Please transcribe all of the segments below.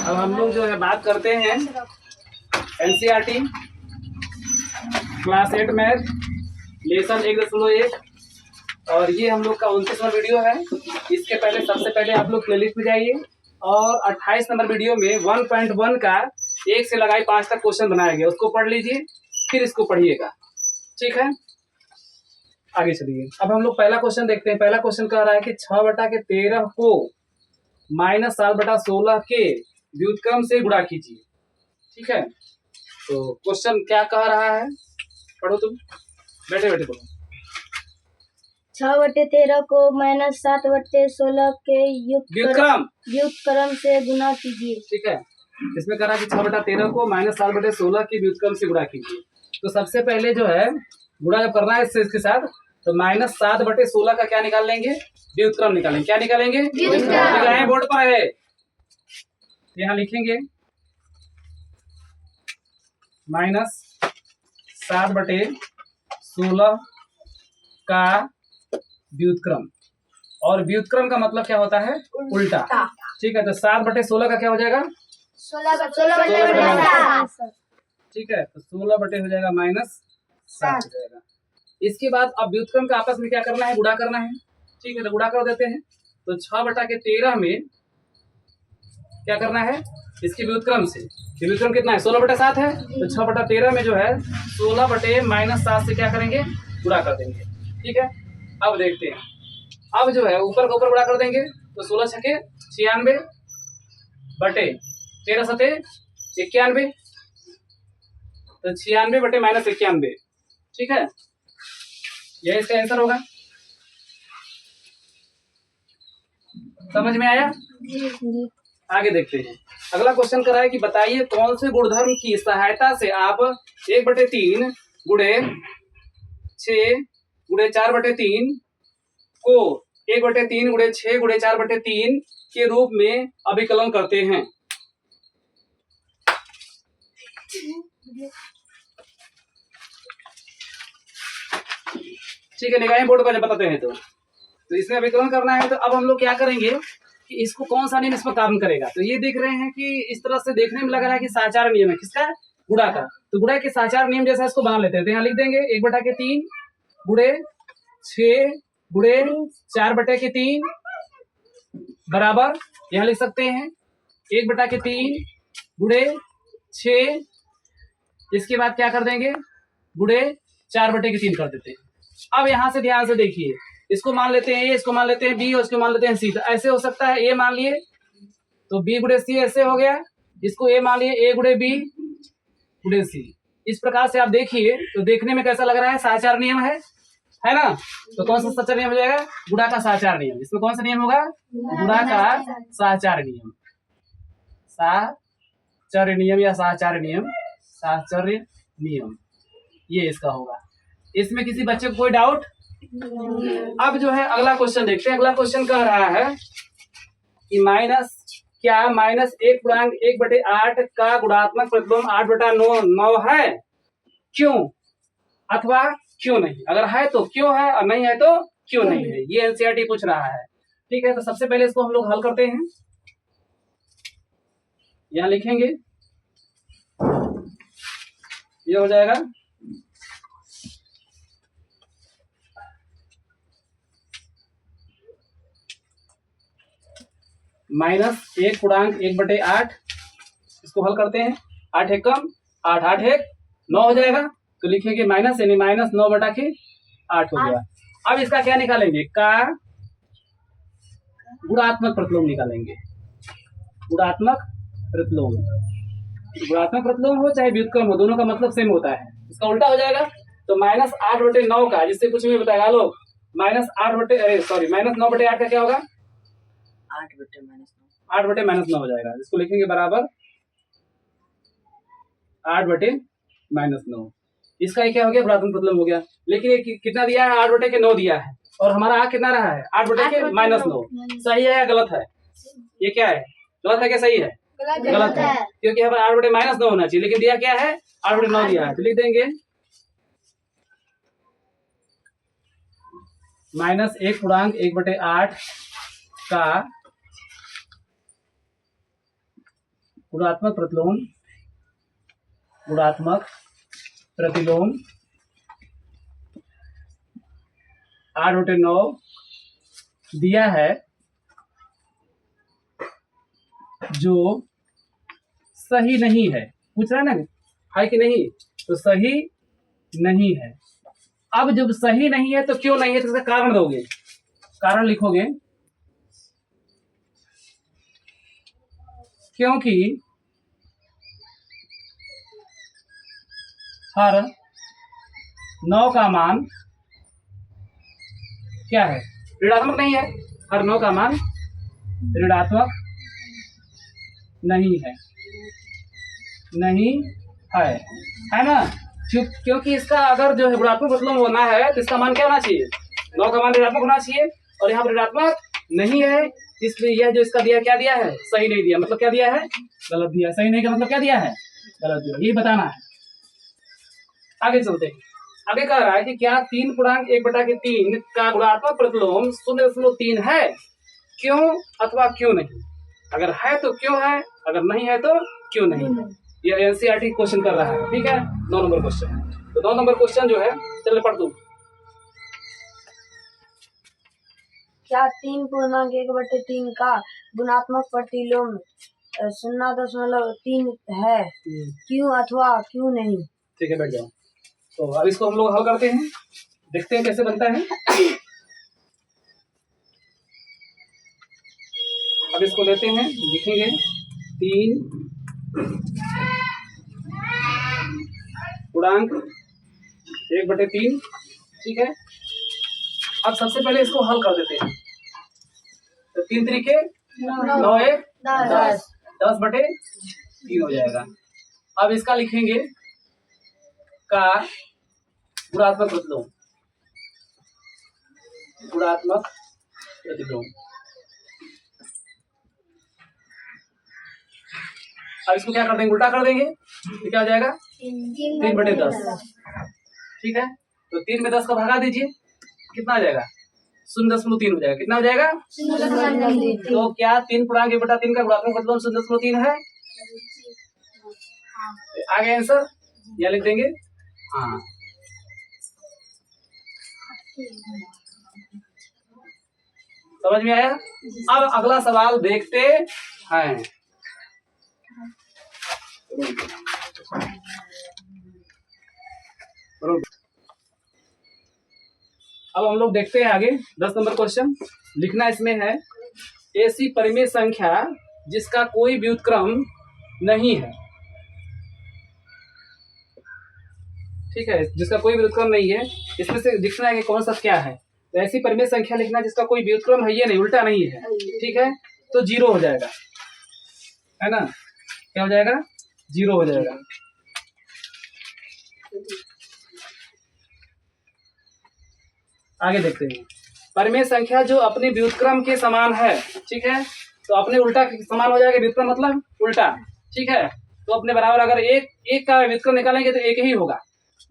अब हम लोग जो है बात करते हैं एनसीईआरटी क्लास 8 मैथ लेसन 1.1 और ये हम लोग का 29वां वीडियो है। इसके पहले सबसे पहले आप लोग प्लेलिस्ट में जाइए और 28 नंबर वीडियो में 1.1 का 1 से लगाई 5 तक क्वेश्चन बनाया गया, उसको पढ़ लीजिए, फिर इसको पढ़िएगा। ठीक है, आगे चलिए। अब हम लोग पहला क्वेश्चन देखते हैं। पहला क्वेश्चन कह रहा है कि 6/13 को -7/16 के व्युत्क्रम से गुणा कीजिए। ठीक है, तो क्वेश्चन क्या कह रहा है, पढ़ो तुम, बैठे बैठे पढ़ो। 6/13 को -7/16 के व्युत्क्रम से गुणा कीजिए। ठीक है, इसमें कह रहा है कि 6/13 को -7/16 के व्युत्क्रम से गुणा कीजिए। तो सबसे पहले जो है गुणा जब करना है इसके साथ, तो -7/16 का क्या निकाल लेंगे, व्युत्क्रम निकालेंगे। क्या निकालेंगे, व्युत्क्रम। बोर्ड पर है, यहाँ लिखेंगे -7/16 का व्युत्क्रम, और व्युत्क्रम का मतलब क्या होता है, उल्टा। ठीक है, तो 7/16 का क्या हो जाएगा, 16/7। ठीक है, तो 16 हो जाएगा -7 हो जाएगा। इसके बाद अब व्युत्क्रम का आपस में क्या करना है, गुणा करना है। ठीक है, तो गुणा कर देते हैं। तो 6/13 में क्या करना है, इसके व्युत्क्रम से, व्युत्क्रम कितना है, 16/7 है, तो 6/13 में जो है 16/-7 से क्या करेंगे, गुणा कर देंगे। ठीक है, अब देखते हैं। अब जो है ऊपर का ऊपर गुणा कर देंगे, तो 16 छके 96 बटे 13 सते 91, तो 96 बटे -91। ठीक है, यह इसका आंसर होगा। समझ में आया, आगे देखते हैं। अगला क्वेश्चन कर रहा है कि बताइए कौन से गुणधर्म की सहायता से आप 1/3 गुणे 6 गुणे 4/3 को 1/3 गुणे 6 गुणे 4/3 के रूप में अभिकलन करते हैं। ठीक है, निगाहें बोर्ड पर बताते हैं। तो इसमें अभिकलन करना है, तो अब हम लोग क्या करेंगे कि इसको कौन सा नियम इस पर काम करेगा। तो ये देख रहे हैं कि इस तरह से देखने में लग रहा है कि साचार नियम है, किसका, गुणा का। तो गुणा के साचार नियम जैसा इसको बना लेते हैं। तो यहाँ लिख देंगे 1/3 गुणे 6 गुणे 4/3 बराबर, यहाँ लिख सकते हैं 1/3 गुणे 6, इसके बाद क्या कर देंगे, गुणे 4/3 कर देते हैं। अब यहाँ से ध्यान से देखिए, इसको मान लेते हैं ए, इसको मान लेते हैं बी, और इसको मान लेते हैं सी। तो ऐसे हो सकता है, ए मान लिए तो बी गुणे सी ऐसे हो गया, इसको ए मान लिए ए गुणे बी गुणे सी। इस प्रकार से आप देखिए, तो देखने में कैसा लग रहा है, साचार नियम है ना। तो कौन सा साचार नियम हो जाएगा, गुणा का साचार नियम। इसमें कौन सा नियम होगा, गुणा का साचार नियम, साचार्य नियम या साचार्य नियम, साचार्य नियम, ये इसका होगा। इसमें किसी बच्चे को कोई डाउट। अब जो है अगला क्वेश्चन देखते हैं। अगला क्वेश्चन कह रहा है कि -1/1/8 का गुणात्मक प्रतिलोम 8/9 है, क्यों अथवा क्यों नहीं। अगर है तो क्यों है, और नहीं है तो क्यों नहीं है, ये एनसीईआरटी पूछ रहा है। ठीक है, तो सबसे पहले इसको हम लोग हल करते हैं। यहां लिखेंगे, ये हो जाएगा -1/1/8, इसको हल करते हैं। 8 एक कम 8, 8 एक 9 हो जाएगा, तो लिखेंगे माइनस, यानी -9/8 हो गया। अब इसका क्या निकालेंगे, का गुणात्मक प्रतिलोम निकालेंगे। गुणात्मक प्रतिलोम, गुणात्मक प्रतिलोम हो चाहे व्युत्क्रम हो, दोनों का मतलब सेम होता है। इसका उल्टा हो जाएगा, तो -8/9 का, जिससे कुछ भी बताएगा लोग, -9/8 का क्या होगा, 8/-9 हो जाएगा। इसको लिखेंगे बराबर 8/-9। इसका क्या हो गया, गुणात्मक प्रतिलोम हो गया। लेकिन ये कितना दिया है, 8/9 दिया है, और हमारा आ कितना रहा है, 8/-9। सही है या गलत है, ये क्या है, गलत है क्या सही है, गलत है, क्योंकि हमारा 8/-9 होना चाहिए, लेकिन दिया क्या है, 8/9 दिया है। तो लिख देंगे -1/1/8 का गुणात्मक प्रतिलोम, गुणात्मक प्रतिलोम 8/9 दिया है जो सही नहीं है। पूछ रहा है ना है कि नहीं, तो सही नहीं है। अब जब सही नहीं है तो क्यों नहीं है, तो इसका कारण दोगे, कारण लिखोगे क्योंकि हर 9 का मान क्या है, ऋणात्मक नहीं है। हर 9 का मान ऋणात्मक नहीं है, नहीं है ना। क्योंकि इसका अगर जो है ऋणात्मक प्रतिलोम होना है तो इसका मान क्या होना चाहिए, 9 का मान ऋणात्मक होना चाहिए, और यहाँ पर ऋणात्मक नहीं है, इसलिए यह जो इसका दिया क्या दिया है, सही नहीं दिया, मतलब क्या दिया है, गलत दिया है। सही नहीं का मतलब क्या दिया है, गलत दिया, ये बताना है। आगे चलते हैं। आगे कह रहा है कि क्या 3/1/3 का गुणात्मक प्रतिलोम 0.3 है, क्यों अथवा क्यों नहीं। अगर है तो क्यों है, अगर नहीं है तो क्यों नहीं है। ये एनसीईआरटी क्वेश्चन कर रहा है, ठीक है। 9 नंबर क्वेश्चन, तो 9 नंबर क्वेश्चन जो है, चलो पढ़ दो। क्या 3/1/3 का गुणात्मक प्रतिलोम 0.3 है, क्यों अथवा क्यों नहीं। ठीक है, बैठ जाओ। तो अब इसको हम लोग हल करते हैं, देखते हैं कैसे बनता है। अब इसको लेते हैं, लिखेंगे 3 गुणांक 1/3, ठीक है। अब सबसे पहले इसको हल कर देते हैं। तो 3 तरीके 9 1 10, 10/3 हो जाएगा। अब इसका लिखेंगे का गुणात्मक प्रतिलोम, गुणात्मक प्रतिलोम। अब इसको क्या कर देंगे, उल्टा कर देंगे, तो क्या हो जाएगा 3/10, ठीक है। तो 3 में 10 का भगा दीजिए, कितना आ जाएगा 0.3 हो जाएगा। कितना हो जाएगा 0.3। तो क्या 3/1/3 का गुणात्मक प्रतिलोम 0.3 है। आगे आंसर या लिख देंगे, हाँ। समझ में आया। अब अगला सवाल देखते हैं। अब हम लोग देखते हैं आगे 10 नंबर क्वेश्चन। लिखना इसमें है ऐसी परिमेय संख्या जिसका कोई व्युत्क्रम नहीं है, ठीक है, जिसका कोई व्युत्क्रम नहीं है। इसमें से दिखना है कि कौन सा क्या है। तो ऐसी परिमेय संख्या लिखना जिसका कोई व्युत्क्रम है, ये नहीं, उल्टा नहीं है, ठीक है। तो 0 हो जाएगा, है ना। क्या हो जाएगा, 0 हो जाएगा। आगे देखते हैं। परिमेय संख्या जो अपने व्युत्क्रम के समान है, ठीक है, तो अपने उल्टा के समान हो जाएगा। व्युत्क्रम मतलब उल्टा, ठीक है। तो अपने बराबर अगर एक का व्युत्क्रम निकालेंगे तो एक ही होगा।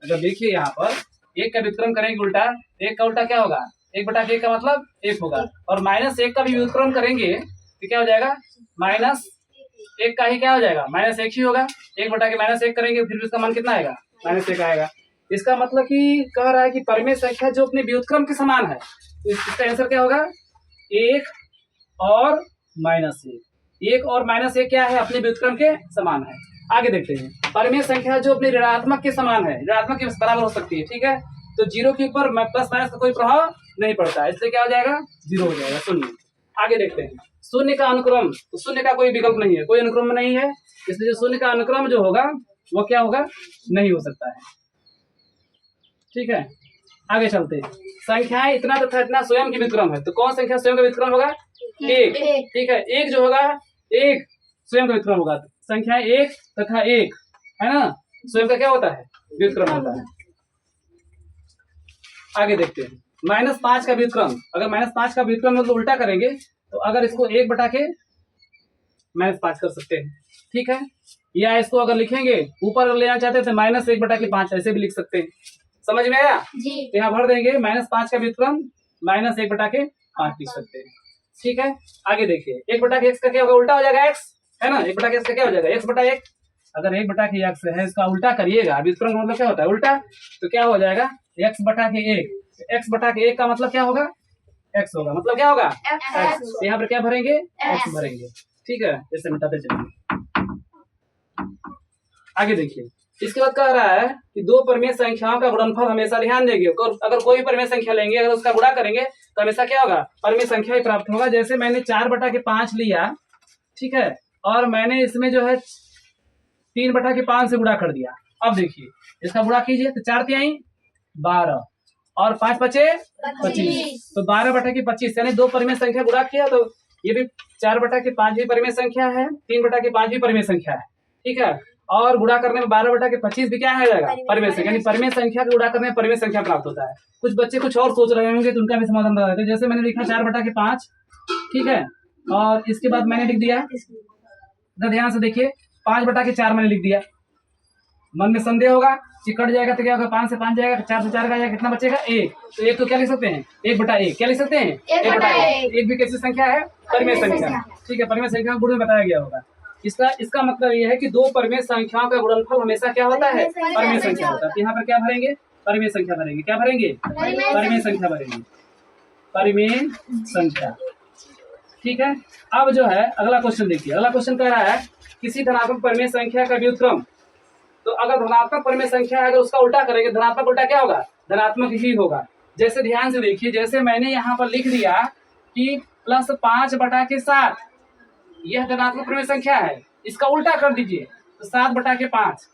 अगर देखिए यहाँ पर 1 का व्युत्क्रम करेंगे उल्टा, 1 का उल्टा क्या होगा, 1/1 का मतलब 1 होगा। और -1 का भी व्युत्क्रम करेंगे तो क्या हो जाएगा, -1 का ही क्या हो जाएगा, -1 ही होगा। 1/(-1) करेंगे फिर भी उसका मान कितना आएगा, -1 आएगा। इसका मतलब कि कह रहा है कि परिमेय संख्या जो अपने व्युत्क्रम के समान है, तो इसका आंसर क्या होगा, 1 और -1। 1 और -1 क्या है, अपने व्युत्क्रम के समान है। आगे देखते हैं। परिमेय संख्या जो अपने ऋणात्मक के समान है, ऋणात्मक के बराबर हो सकती है, ठीक है। तो 0 के ऊपर प्लस माइनस का कोई प्रभाव नहीं पड़ता, इसलिए क्या हो जाएगा, 0 हो जाएगा, 0। आगे देखते हैं। शून्य का अनुक्रम, तो शून्य का कोई विकल्प नहीं है, कोई अनुक्रम नहीं है, इसलिए जो शून्य का अनुक्रम जो होगा वो क्या होगा, नहीं हो सकता है, ठीक है। आगे चलते हैं। संख्याएं इतना तथा इतना स्वयं की व्युत्क्रम है, तो कौन संख्या स्वयं का व्युत्क्रम होगा, 1, ठीक है। 1 जो होगा, 1 स्वयं का व्युत्क्रम होगा। संख्याएं 1 तथा 1 है ना, स्वयं का क्या होता है, व्युत्क्रम होता है। आगे देखते हैं। -5 का व्युत्क्रम, अगर -5 का व्युत्क्रम मतलब उल्टा करेंगे तो अगर इसको 1/(-5) कर सकते हैं, ठीक है। या इसको अगर लिखेंगे ऊपर लेना चाहते हैं तो -1/5 ऐसे भी लिख सकते हैं। समझ में आया जी। तो यहाँ भर देंगे -5 का व्युत्क्रम -1/5 लिख सकते हैं, ठीक है। आगे देखिए 1/x का क्या होगा, उल्टा हो जाएगा x, है ना। 1/x का क्या हो जाएगा, x/1। अगर 1/x है, इसका उल्टा करिएगा, व्युत्क्रम का मतलब क्या होता है, उल्टा। तो क्या हो जाएगा, x/1। x/1 का मतलब क्या होगा, x होगा, मतलब क्या होगा x। तो यहाँ पर क्या भरेंगे, x भरेंगे। ठीक है, जैसे मिटाते चलेंगे। आगे देखिए, इसके बाद कह रहा है कि दो परिमेय संख्याओं का गुणनफल हमेशा, ध्यान देंगे, अगर कोई परिमेय संख्या लेंगे, अगर उसका गुणा करेंगे तो हमेशा क्या होगा, परिमेय संख्या ही प्राप्त होगा। जैसे मैंने 4/5 लिया, ठीक है, और मैंने इसमें जो है 3/5 से गुणा कर दिया। अब देखिए इसका गुणा कीजिए, तो 4 तिहाई 12 और 5 बचे 25, तो 12/25 यानी दो परिमेय संख्या गुणा किया, तो ये भी 4/5 भी परिमेय संख्या है, 3/5 भी परिमेय संख्या है। ठीक है, और गुणा करने में 12/25 भी क्या हो जाएगा, परिमेय संख्या, यानी परिमेय संख्या का गुणा करने में परिमेय संख्या प्राप्त होता है। कुछ बच्चे कुछ और सोच रहे होंगे, तो उनका भी समाधान बता देते हैं। जैसे मैंने लिखा 4/5, ठीक है, और इसके बाद मैंने लिख दिया, ध्यान से देखिए, 5/4 मैंने लिख दिया। मन में संदेह होगा कि कट जाएगा तो क्या होगा, 5 से 5 जाएगा, 4 से 4 का जाएगा, कितना बचेगा 1। तो 1 तो क्या लिख सकते हैं, 1/1। क्या लिख सकते हैं, 1/1। 1 भी कैसी संख्या है, परिमेय संख्या। ठीक है, परिमेय संख्या गुण में बताया गया होगा। इसका मतलब ये है कि दो परिमेय संख्याओं का गुणनफल हमेशा क्या होता है, परिमेय संख्या होता है। यहाँ पर क्या भरेंगे, परिमेय संख्या भरेंगे। क्या भरेंगे, परिमेय संख्या भरेंगे, परिमेय संख्या। ठीक है, अब जो है अगला क्वेश्चन देखिए। अगला क्वेश्चन कह रहा है किसी धनात्मक परिमेय संख्या का व्युत्क्रम, तो अगर धनात्मक परिमेय संख्या है, अगर उसका उल्टा करेंगे, धनात्मक उल्टा क्या होगा, धनात्मक ही होगा। जैसे ध्यान से देखिए, जैसे मैंने यहाँ पर लिख दिया कि +5/7, यह धनात्मक परिमेय संख्या है, इसका उल्टा कर दीजिए तो 7/5,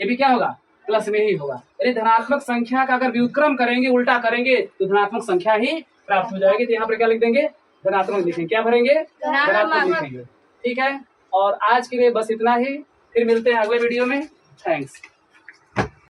ये भी क्या होगा, प्लस में ही होगा। यदि धनात्मक संख्या का अगर व्युत्क्रम करेंगे, उल्टा करेंगे, तो धनात्मक संख्या ही प्राप्त हो जाएगी। तो यहाँ पर क्या लिख देंगे, धनात्मक लिखेंगे। क्या भरेंगे, धनात्मक लिखेंगे। ठीक है, और आज के लिए बस इतना ही, फिर मिलते हैं अगले वीडियो में। थैंक्स।